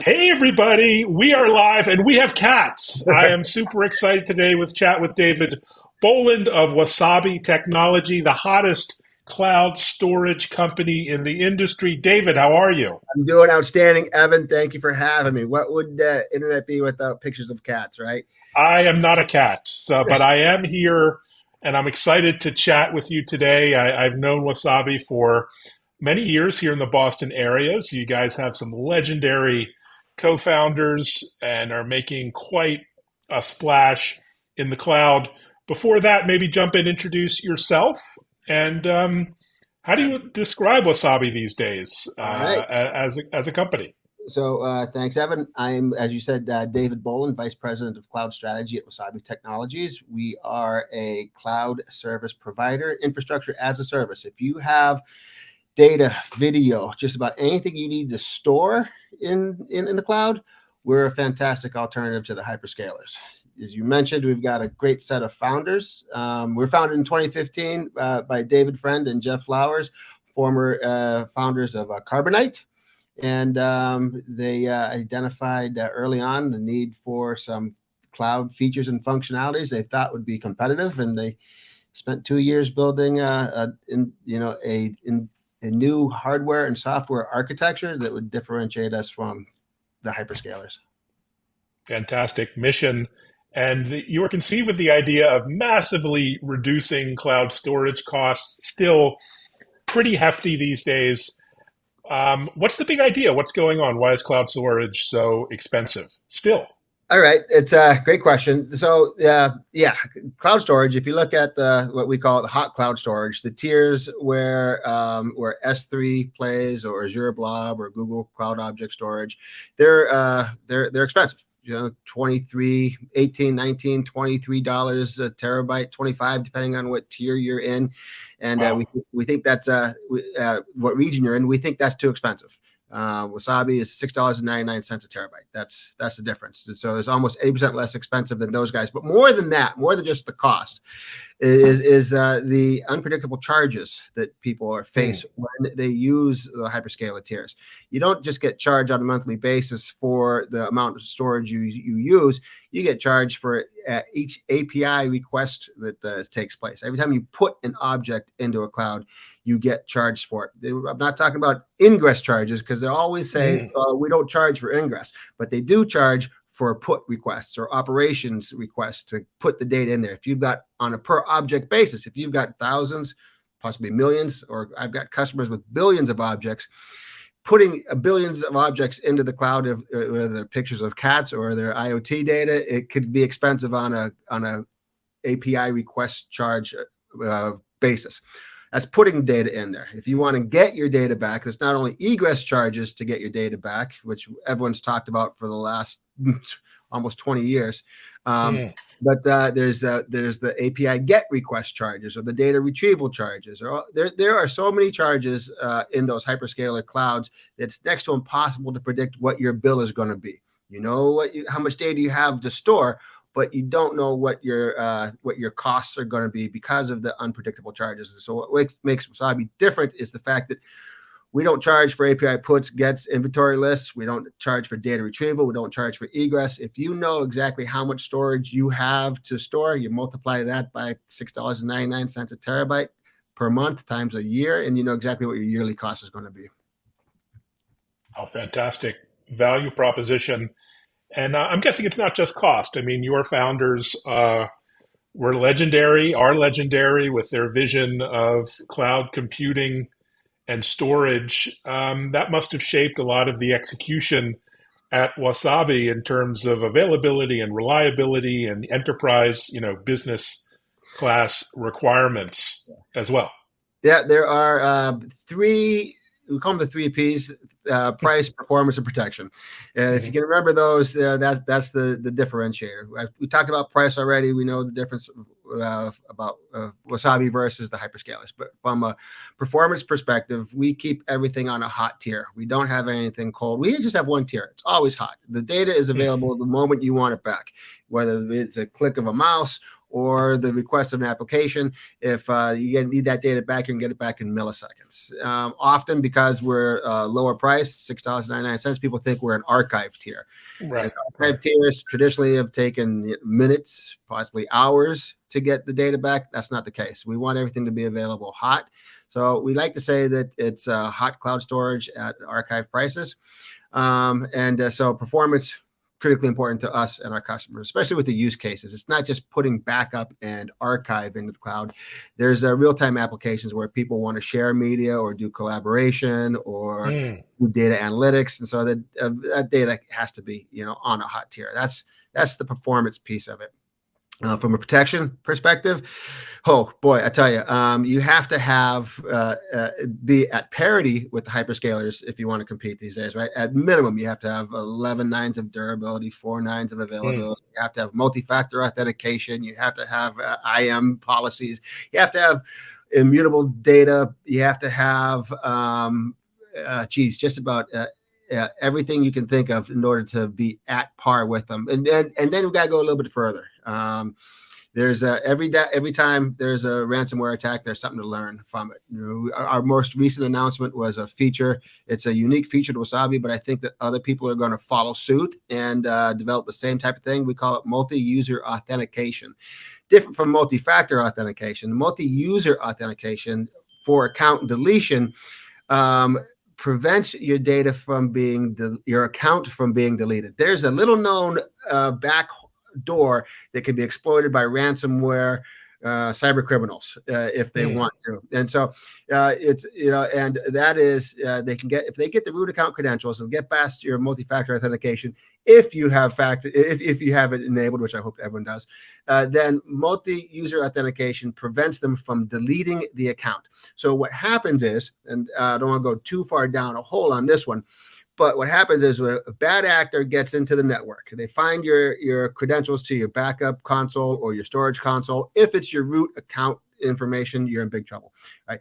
Hey everybody, we are live and we have cats. I am super excited today with chat with David Boland of Wasabi Technology, the hottest cloud storage company in the industry. David, how are you? I'm doing outstanding, Evan. Thank you for having me. What would internet be without pictures of cats, right? I am not a cat, but I am here and I'm excited to chat with you today. I've known Wasabi for many years here in the Boston area. So you guys have some legendary co-founders and are making quite a splash in the cloud. Before that, maybe jump in, introduce yourself, and how do you describe Wasabi these days All right. as a company? So thanks, Evan. I'm, as you said, David Boland, Vice President of Cloud Strategy at Wasabi Technologies. We are a cloud service provider, infrastructure as a service. If you have data, video, just about anything you need to store in the cloud, we're a fantastic alternative to the hyperscalers. As you mentioned, we've got a great set of founders. We were founded in 2015 by David Friend and Jeff Flowers, former founders of Carbonite. And they identified early on the need for some cloud features and functionalities they thought would be competitive. And they spent 2 years building a new hardware and software architecture that would differentiate us from the hyperscalers. Fantastic mission. And you were conceived with the idea of massively reducing cloud storage costs, still pretty hefty these days. What's the big idea? What's going on? Why is cloud storage so expensive still? All right, it's a great question. So, cloud storage. If you look at what we call the hot cloud storage, the tiers where S3 plays or Azure Blob or Google Cloud Object Storage, they're expensive. 23, 18, 19, $23 a terabyte, 25 depending on what tier you're in, and Wow. we think that's what region you're in. We think that's too expensive. Wasabi is $6.99 a terabyte. That's the difference. And so it's almost 80% less expensive than those guys. But more than that, more than just the cost, is the unpredictable charges that people are faced when they use the hyperscaler tiers. You don't just get charged on a monthly basis for the amount of storage you use. You get charged for each API request that takes place. Every time you put an object into a cloud, you get charged for it. I'm not talking about ingress charges because they always say we don't charge for ingress, but they do charge for put requests or operations requests to put the data in there. If you've got on a per object basis, if you've got thousands, possibly millions, or I've got customers with billions of objects, putting billions of objects into the cloud, whether they're pictures of cats or their IoT data, it could be expensive on a API request charge basis. That's putting data in there. If you want to get your data back, there's not only egress charges to get your data back, which everyone's talked about for the last almost 20 years, but there's the API get request charges or the data retrieval charges. Or there are so many charges in those hyperscaler clouds that's next to impossible to predict what your bill is going to be. You know how much data you have to store, but you don't know what your costs are going to be because of the unpredictable charges. And so what makes Wasabi different is the fact that we don't charge for API puts, gets, inventory lists. We don't charge for data retrieval. We don't charge for egress. If you know exactly how much storage you have to store, you multiply that by $6.99 a terabyte per month times a year, and you know exactly what your yearly cost is going to be. Oh, fantastic value proposition. And I'm guessing it's not just cost. I mean, your founders were legendary, are legendary with their vision of cloud computing and storage. That must have shaped a lot of the execution at Wasabi in terms of availability and reliability and enterprise, business class requirements as well. Yeah, there are three. We call them the three P's: price, performance, and protection. And if you can remember those, that's the differentiator. We talked about price already. We know the difference about Wasabi versus the hyperscalers. But from a performance perspective, we keep everything on a hot tier. We don't have anything cold. We just have one tier. It's always hot. The data is available the moment you want it back, whether it's a click of a mouse or the request of an application. If you need that data back, you can get it back in milliseconds. Often, because we're lower priced, $6.99, people think we're an archive tier. And Right. archive Right. tiers traditionally have taken minutes, possibly hours to get the data back. That's not the case. We want everything to be available hot. So we like to say that it's hot cloud storage at archive prices. So performance, critically important to us and our customers, especially with the use cases. It's not just putting backup and archive into the cloud. There's real-time applications where people want to share media or do collaboration or Mm. do data analytics. And so that data has to be, on a hot tier. That's the performance piece of it. From a protection perspective, oh boy, I tell you, you have to have be at parity with the hyperscalers if you want to compete these days, right? At minimum, you have to have 11 nines of durability, 4 nines of Mm. availability. You have to have multi-factor authentication. You have to have IAM policies. You have to have immutable data. You have to have, just about everything you can think of in order to be at par with them. And then we got to go a little bit further. There's every time there's a ransomware attack, there's something to learn from it. Our most recent announcement was a feature. It's a unique feature to Wasabi, but I think that other people are going to follow suit and develop the same type of thing. We call it multi-user authentication. Different from multi-factor authentication. Multi-user authentication for account deletion prevents your data from being your account from being deleted. There's a little known back door that can be exploited by ransomware cyber criminals if they want to. And so it's, and that is they can get, if they get the root account credentials and get past your multi-factor authentication, if you have if you have it enabled, which I hope everyone does, then multi-user authentication prevents them from deleting the account. So what happens is, and I don't want to go too far down a hole on this one, but what happens is when a bad actor gets into the network, they find your credentials to your backup console or your storage console. If it's your root account information, you're in big trouble, right?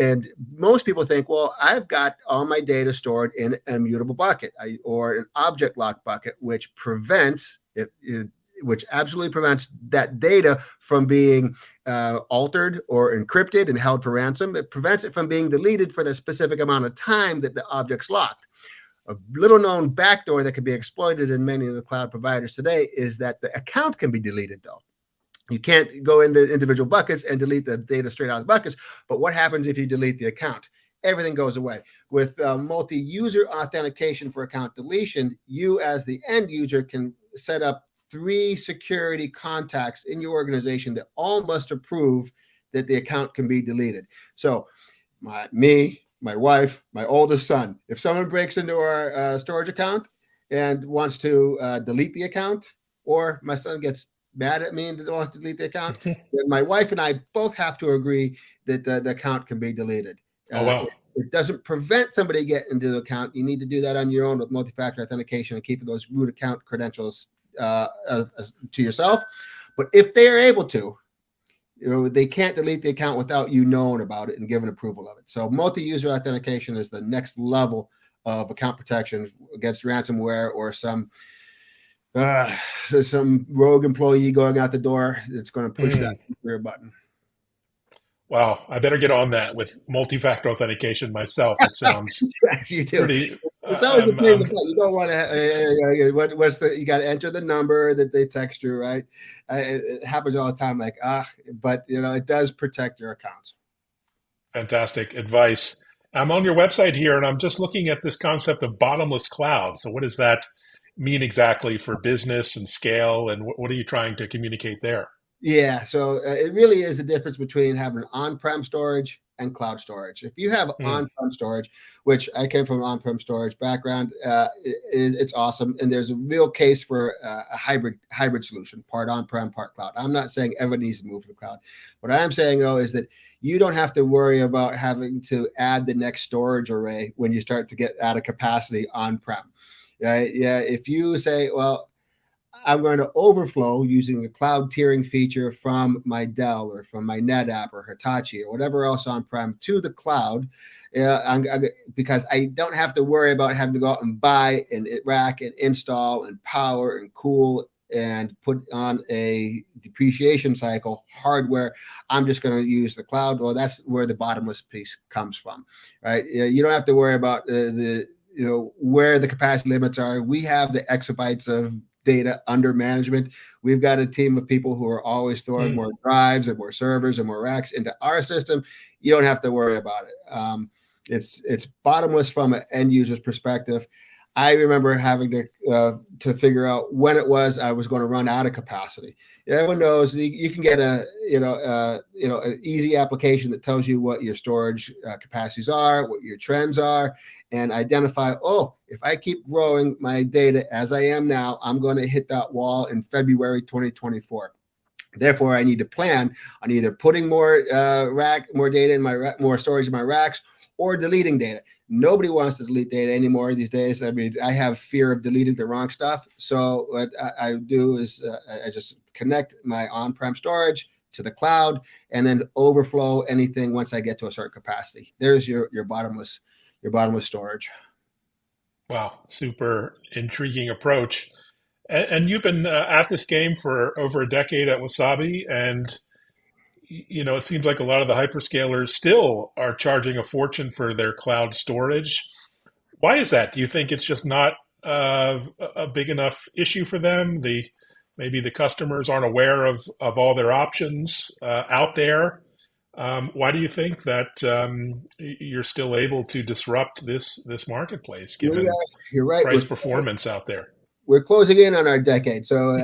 And most people think, well, I've got all my data stored in an immutable bucket or an object lock bucket, which prevents it, which absolutely prevents that data from being altered or encrypted and held for ransom. It prevents it from being deleted for the specific amount of time that the object's locked. A little known backdoor that can be exploited in many of the cloud providers today is that the account can be deleted, though. You can't go into individual buckets and delete the data straight out of the buckets. But what happens if you delete the account? Everything goes away. With multi-user authentication for account deletion, you as the end user can set up 3 security contacts in your organization that all must approve that the account can be deleted. So my wife, my oldest son, if someone breaks into our storage account and wants to delete the account, or my son gets mad at me and wants to delete the account, then my wife and I both have to agree that the account can be deleted. Oh, wow. It doesn't prevent somebody getting into the account. You need to do that on your own with multi-factor authentication and keeping those root account credentials to yourself. But if they are able to, they can't delete the account without you knowing about it and giving approval of it. So multi-user authentication is the next level of account protection against ransomware or some rogue employee going out the door that's going to push that clear button. Wow, I better get on that with multi-factor authentication myself. It sounds Yes, you do. pretty. It's always a pain in the butt. You don't want to. You got to enter the number that they text you, right? It happens all the time. But it does protect your accounts. Fantastic advice. I'm on your website here, and I'm just looking at this concept of bottomless cloud. So, what does that mean exactly for business and scale, and what are you trying to communicate there? Yeah, so it really is the difference between having on-prem storage and cloud storage. If you have Mm. on-prem storage, which I came from an on-prem storage background, it's awesome, and there's a real case for a hybrid solution, part on-prem, part cloud. I'm not saying everybody needs to move to the cloud. What I am saying, though, is that you don't have to worry about having to add the next storage array when you start to get out of capacity on-prem. Right? Yeah, if you say, well, I'm going to overflow using the cloud tiering feature from my Dell or from my NetApp or Hitachi or whatever else on-prem to the cloud, because I don't have to worry about having to go out and buy and rack and install and power and cool and put on a depreciation cycle hardware. I'm just going to use the cloud. Well, that's where the bottomless piece comes from, right? You don't have to worry about the where the capacity limits are. We have the exabytes of data under management. We've got a team of people who are always throwing more drives and more servers and more racks into our system. You don't have to worry about it. It's bottomless from an end user's perspective. I remember having to figure out when it was I was going to run out of capacity. Everyone knows you can get an easy application that tells you what your storage capacities are, what your trends are, and identify. Oh, if I keep growing my data as I am now, I'm going to hit that wall in February 2024. Therefore, I need to plan on either putting more data in more storage in my racks, or deleting data. Nobody wants to delete data anymore these days. I mean, I have fear of deleting the wrong stuff. So what I do is I just connect my on-prem storage to the cloud and then overflow anything once I get to a certain capacity. There's your bottomless storage. Wow, super intriguing approach. And you've been at this game for over a decade at Wasabi, and it seems like a lot of the hyperscalers still are charging a fortune for their cloud storage. Why is that? Do you think it's just not a big enough issue for them? Maybe the customers aren't aware of all their options out there. Why do you think that you're still able to disrupt this marketplace, given You're right. price performance out there? We're closing in on our decade. So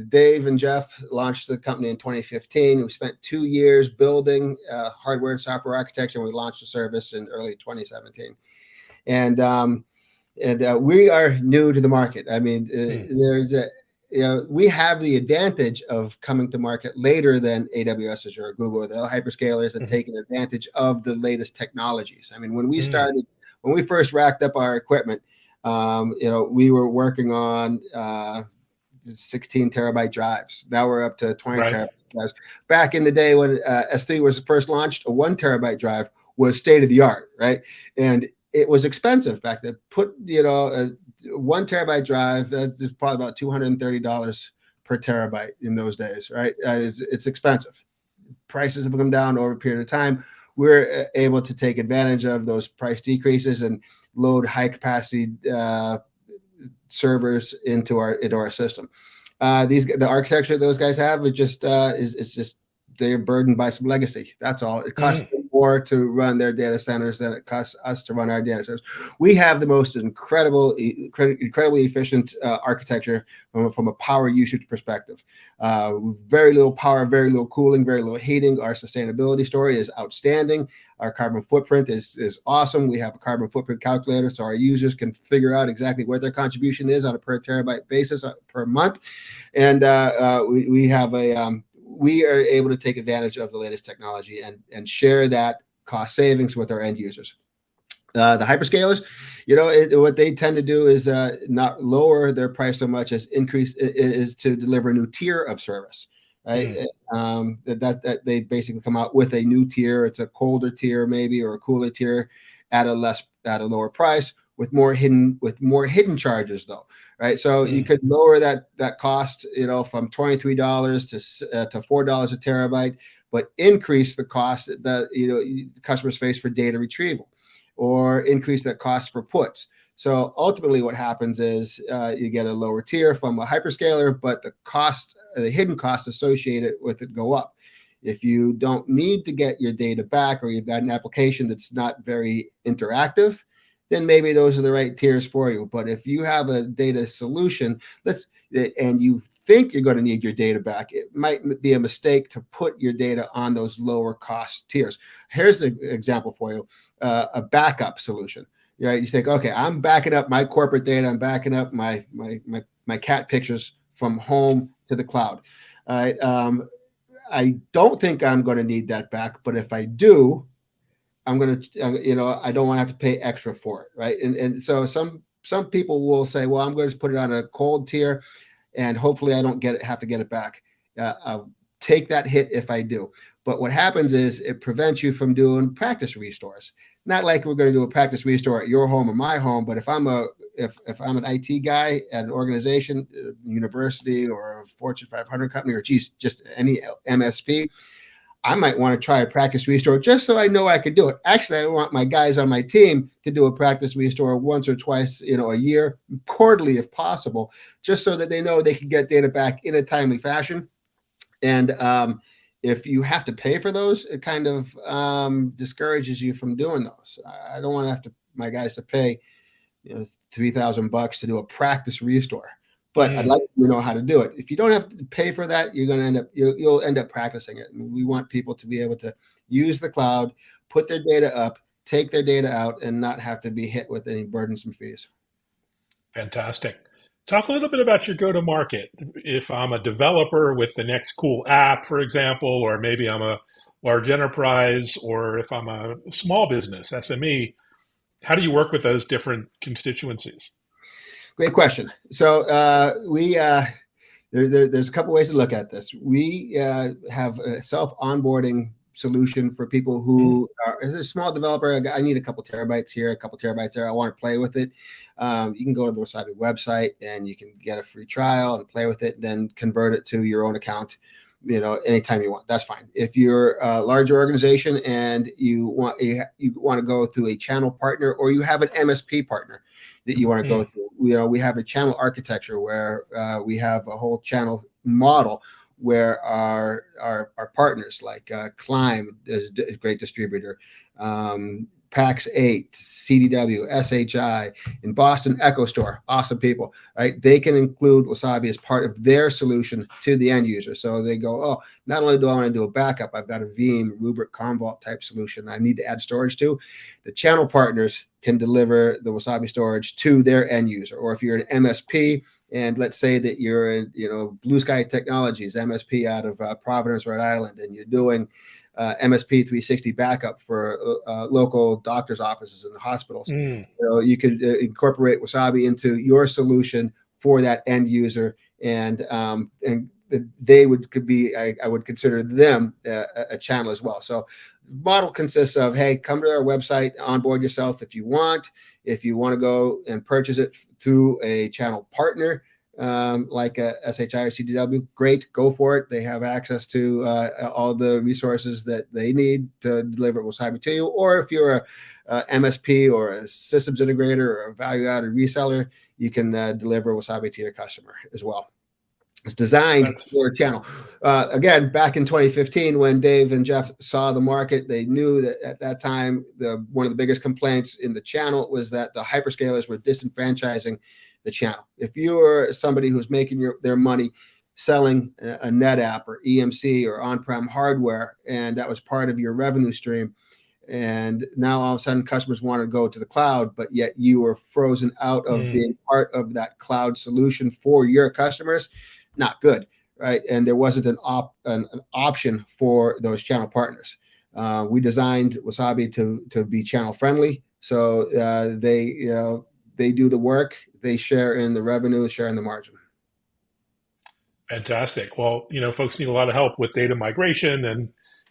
Dave and Jeff launched the company in 2015. We spent 2 years building hardware and software architecture, and we launched the service in early 2017. And we are new to the market. I mean, we have the advantage of coming to market later than AWS, Azure, or Google, or the hyperscalers, and taking advantage of the latest technologies. I mean, when we first racked up our equipment, we were working on 16 terabyte drives. Now we're up to 20 terabyte drives. Back in the day when S3 was first launched, a 1 terabyte drive was state of the art, right? And it was expensive back then. Put a 1 terabyte drive, that's probably about $230 per terabyte in those days, right? It's expensive. Prices have come down over a period of time. We're able to take advantage of those price decreases and load high capacity servers into our system. The architecture those guys have is just they're burdened by some legacy. That's all. It costs them more to run their data centers than it costs us to run our data centers. We have the most incredibly efficient architecture from a power usage perspective. Very little power, very little cooling, very little heating. Our sustainability story is outstanding. Our carbon footprint is awesome. We have a carbon footprint calculator, so our users can figure out exactly what their contribution is on a per terabyte basis per month. And we are able to take advantage of the latest technology and share that cost savings with our end users. The hyperscalers, what they tend to do is not lower their price so much as is to deliver a new tier of service, right? That they basically come out with a new tier. It's a colder tier maybe, or a cooler tier at a lower price with more hidden charges though. Right, so you could lower that cost, from $23 to $4 a terabyte, but increase the cost that customers face for data retrieval, or increase that cost for puts. So ultimately, what happens is you get a lower tier from a hyperscaler, but the hidden costs associated with it go up. If you don't need to get your data back, or you've got an application that's not very interactive, then maybe those are the right tiers for you. But if you have a data solution and you think you're going to need your data back, it might be a mistake to put your data on those lower cost tiers. Here's an example for you, a backup solution. Right? You think, okay, I'm backing up my corporate data. I'm backing up my cat pictures from home to the cloud. All right. I don't think I'm going to need that back, but if I do, I'm going to, I don't want to have to pay extra for it, right? And so some people will say, well, I'm going to put it on a cold tier, and hopefully I don't have to get it back. I'll take that hit if I do. But what happens is it prevents you from doing practice restores. Not like we're going to do a practice restore at your home or my home, but if I'm a if I'm an IT guy at an organization, university or a Fortune 500 company, or geez, just any MSP, I might want to try a practice restore just so I know I could do it. Actually, I want my guys on my team to do a practice restore once or twice, a year, quarterly if possible, just so that they know they can get data back in a timely fashion. And if you have to pay for those, it kind of discourages you from doing those. I don't want to have to my guys to pay $3,000 to do a practice restore, but I'd like to know how to do it. If you don't have to pay for that, you're going to end up you'll end up practicing it. And we want people to be able to use the cloud, put their data up, take their data out, and not have to be hit with any burdensome fees. Fantastic. Talk a little bit about your go-to-market. If I'm a developer with the next cool app, for example, or maybe I'm a large enterprise, or if I'm a small business, SME, how do you work with those different constituencies? Great question. So there's a couple ways to look at this. We have a self-onboarding solution for people who are as a small developer. I need a couple terabytes here, a couple terabytes there. I want to play with it. You can go to the Wasabi website and you can get a free trial and play with it, then convert it to your own account, anytime you want. That's fine. If you're a larger organization and you want to go through a channel partner, or you have an MSP partner that you want to go through, we have a channel architecture where we have a whole channel model where our partners like Climb is a great distributor, PAX 8, CDW, SHI, in Boston Echo Store, awesome people, right? They can include Wasabi as part of their solution to the end user. So they go, oh, not only do I want to do a backup, I've got a Veeam, Rubrik, Commvault type solution I need to add storage to. The channel partners can deliver the Wasabi storage to their end user. Or if you're an MSP, and let's say that you're in, Blue Sky Technologies, MSP out of Providence, Rhode Island, and you're doing MSP 360 backup for local doctors' offices and hospitals. You could incorporate Wasabi into your solution for that end user, and they could be. I would consider them a channel as well. So, model consists of, hey, come to our website, onboard yourself if you want. If you want to go and purchase it through a channel partner, like a SHI or CDW, great, go for it. They have access to all the resources that they need to deliver Wasabi to you. Or if you're a MSP or a systems integrator or a value-added reseller, you can deliver Wasabi to your customer as well. It's designed for a channel. Again, back in 2015, when Dave and Jeff saw the market, they knew that at that time, one of the biggest complaints in the channel was that the hyperscalers were disenfranchising the channel. If you are somebody who's making their money selling a NetApp or EMC or on-prem hardware, and that was part of your revenue stream, and now all of a sudden customers want to go to the cloud, but yet you were frozen out of being part of that cloud solution for your customers, not good, right? And there wasn't an option for those channel partners. We designed Wasabi to be channel friendly, so they do the work, they share in the revenue, share in the margin. Fantastic. Well, folks need a lot of help with data migration and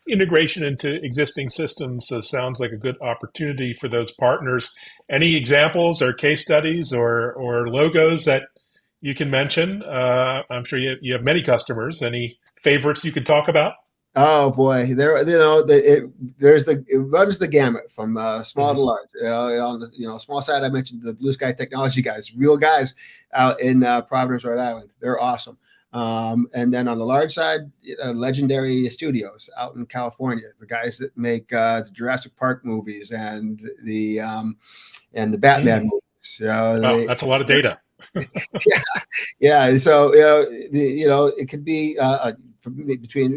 integration into existing systems. So it sounds like a good opportunity for those partners. Any examples or case studies or logos that you can mention? I'm sure you have many customers. Any favorites you can talk about? Oh boy, it runs the gamut from small to large. On the small side, I mentioned the Blue Sky Technology guys, real guys out in Providence, Rhode Island. They're awesome. And then on the large side, Legendary Studios out in California, the guys that make the Jurassic Park movies and the Batman movies. Wow, that's a lot of data. yeah. So it could be between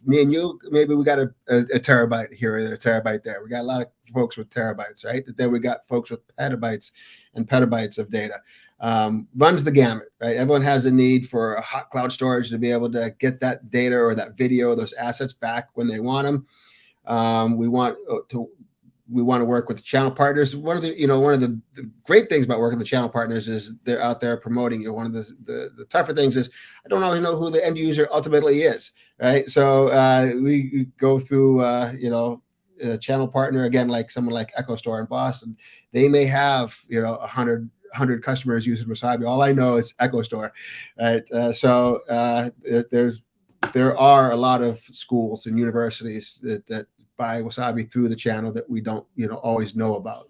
me and you. Maybe we got a terabyte here or a terabyte there. We got a lot of folks with terabytes, right? Then we got folks with petabytes and petabytes of data. Runs the gamut, right? Everyone has a need for a hot cloud storage to be able to get that data or that video, those assets back when they want them. We want to work with the channel partners. One of the great things about working with the channel partners is they're out there promoting you. One of the tougher things is I don't always know who the end user ultimately is, right? So we go through a channel partner, again, like someone like Echo Store in Boston. They may have 100 100 customers using Wasabi. All I know is Echo Store, right? There are a lot of schools and universities that buy Wasabi through the channel that we don't, always know about.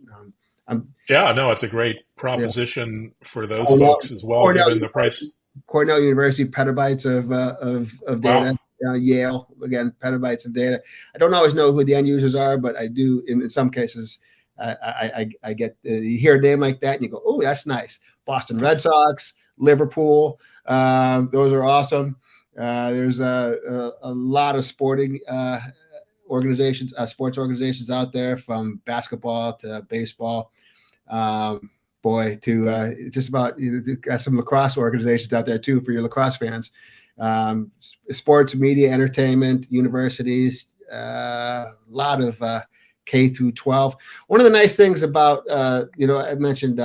I'm Yeah, no, it's a great yeah, proposition for those Cornell, folks as well, Cornell given the University, price. Cornell University petabytes of Wow. data. Yale, again, petabytes of data. I don't always know who the end users are, but I do in some cases. I get you hear a name like that and you go, oh, that's nice. Boston Red Sox, Liverpool, those are awesome. There's a lot of sporting organizations, sports organizations out there, from basketball to baseball. Boy, to just about got some lacrosse organizations out there too for your lacrosse fans. Sports, media, entertainment, universities, a lot of K through 12. One of the nice things about, I mentioned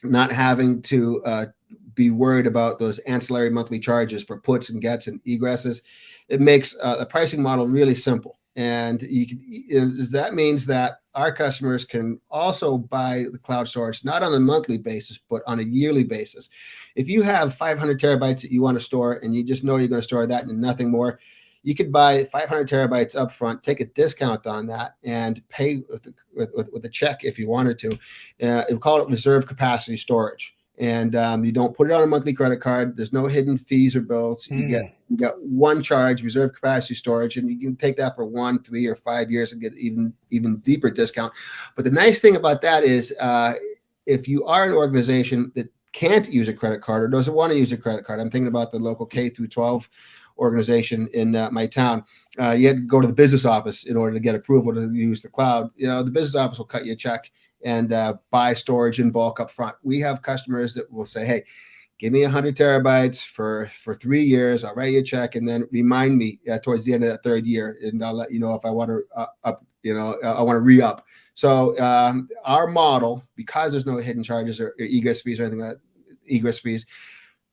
not having to be worried about those ancillary monthly charges for puts and gets and egresses. It makes the pricing model really simple. And that means that our customers can also buy the cloud storage, not on a monthly basis, but on a yearly basis. If you have 500 terabytes that you want to store and you just know you're going to store that and nothing more, you could buy 500 terabytes up front, take a discount on that, and pay with a check if you wanted to. We call it reserve capacity storage. And you don't put it on a monthly credit card. There's no hidden fees or bills. You get one charge, reserve capacity storage, and you can take that for 1, 3, or 5 years and get even deeper discount. But the nice thing about that is if you are an organization that can't use a credit card or doesn't want to use a credit card, I'm thinking about the local K through 12 organization in my town. You had to go to the business office in order to get approval to use the cloud. The business office will cut you a check and buy storage in bulk up front. We have customers that will say, hey, give me 100 terabytes for 3 years. I'll write you a check and then remind me towards the end of that third year, and I'll let you know if I want to I want to re-up. So our model, because there's no hidden charges or egress fees or anything like that, egress fees,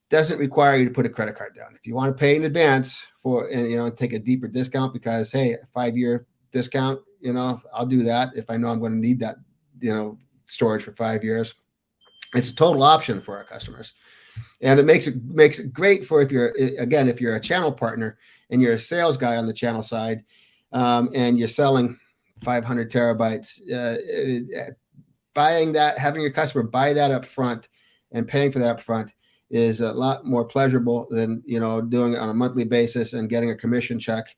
doesn't require you to put a credit card down. If you want to pay in advance take a deeper discount because, hey, a 5-year discount, I'll do that if I know I'm going to need that, storage for 5 years. It's a total option for our customers. And it makes it great for if you're a channel partner and you're a sales guy on the channel side, and you're selling 500 terabytes, buying that, having your customer buy that up front and paying for that up front is a lot more pleasurable than doing it on a monthly basis and getting a commission check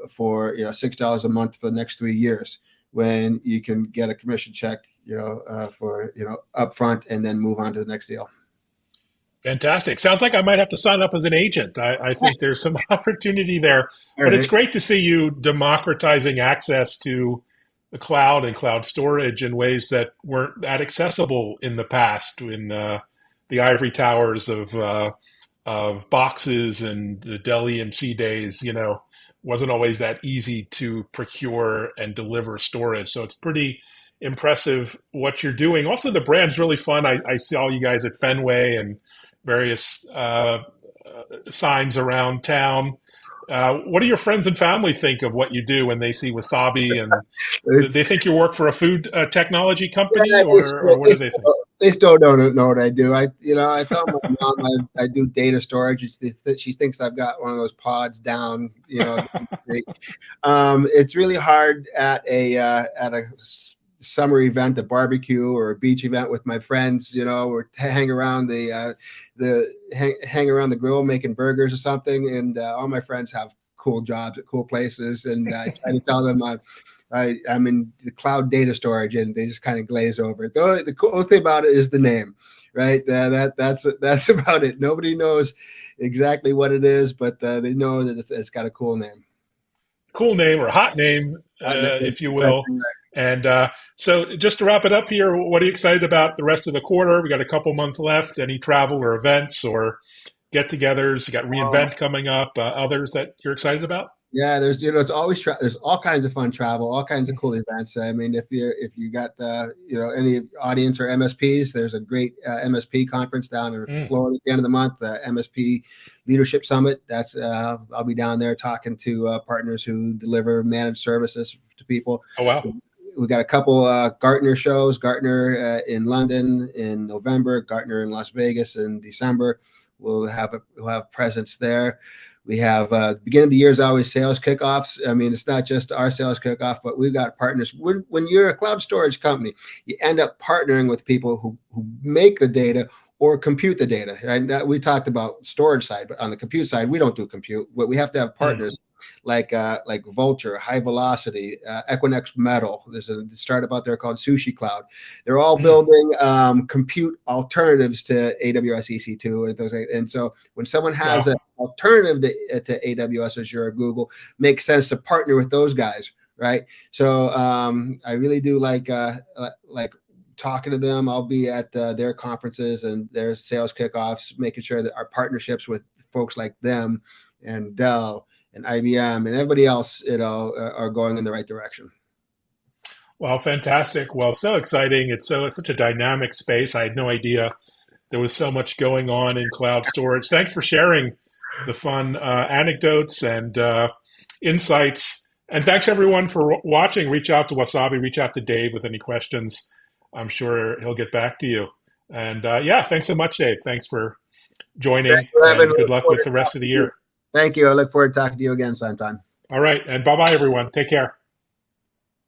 for $6 a month for the next 3 years, when you can get a commission check for upfront and then move on to the next deal. Fantastic. Sounds like I might have to sign up as an agent. I think there's some opportunity there. All But it's right. great to see you democratizing access to the cloud and cloud storage in ways that weren't that accessible in the past, in the ivory towers of boxes and the Dell EMC days. Wasn't always that easy to procure and deliver storage. So it's pretty impressive what you're doing. Also, the brand's really fun. I saw you guys at Fenway and various signs around town. What do your friends and family think of what you do when they see Wasabi? And they think you work for a food technology company, Yeah, or what do they think? they still don't know what I do. I tell my mom I do data storage. She thinks I've got one of those pods down. It's really hard at a summer event, a barbecue or a beach event with my friends, or hang around hang around the grill making burgers or something. And all my friends have cool jobs at cool places, and I try to tell them I'm in the cloud data storage, and they just kind of glaze over it. The cool thing about it is the name, right? That's about it. Nobody knows exactly what it is, but they know that it's got a cool name. Cool name or hot name, if you will. And so, just to wrap it up here, what are you excited about the rest of the quarter? We got a couple months left. Any travel or events or get-togethers? You got reInvent coming up. Others that you're excited about? Yeah, there's it's always there's all kinds of fun travel, all kinds of cool events. I mean, if you got any audience or MSPs, there's a great MSP conference down in Florida at the end of the month, MSP Leadership Summit. That's I'll be down there talking to partners who deliver managed services to people. Oh wow! we got a couple Gartner shows. Gartner in London in November. Gartner in Las Vegas in December. We'll have presence there. We have the beginning of the year is always sales kickoffs. I mean, it's not just our sales kickoff, but we've got partners. When you're a cloud storage company, you end up partnering with people who make the data or compute the data. Right? We talked about storage side, but on the compute side, we don't do compute. But we have to have partners like Vulture, High Velocity, Equinix Metal. There's a startup out there called Sushi Cloud. They're all building compute alternatives to AWS EC2 and those. And so when someone has an alternative to AWS, Azure, or Google, makes sense to partner with those guys, right? So I really do like talking to them. I'll be at their conferences and their sales kickoffs, making sure that our partnerships with folks like them and Dell and IBM and everybody else, are going in the right direction. Well, fantastic. Well, so exciting. It's such a dynamic space. I had no idea there was so much going on in cloud storage. Thanks for sharing the fun anecdotes and insights. And thanks everyone for watching. Reach out to Wasabi, reach out to Dave with any questions. I'm sure he'll get back to you. And thanks so much, Dave. Thanks for joining, and good luck with the rest of the year. Thank you. I look forward to talking to you again sometime. All right. And bye-bye, everyone. Take care.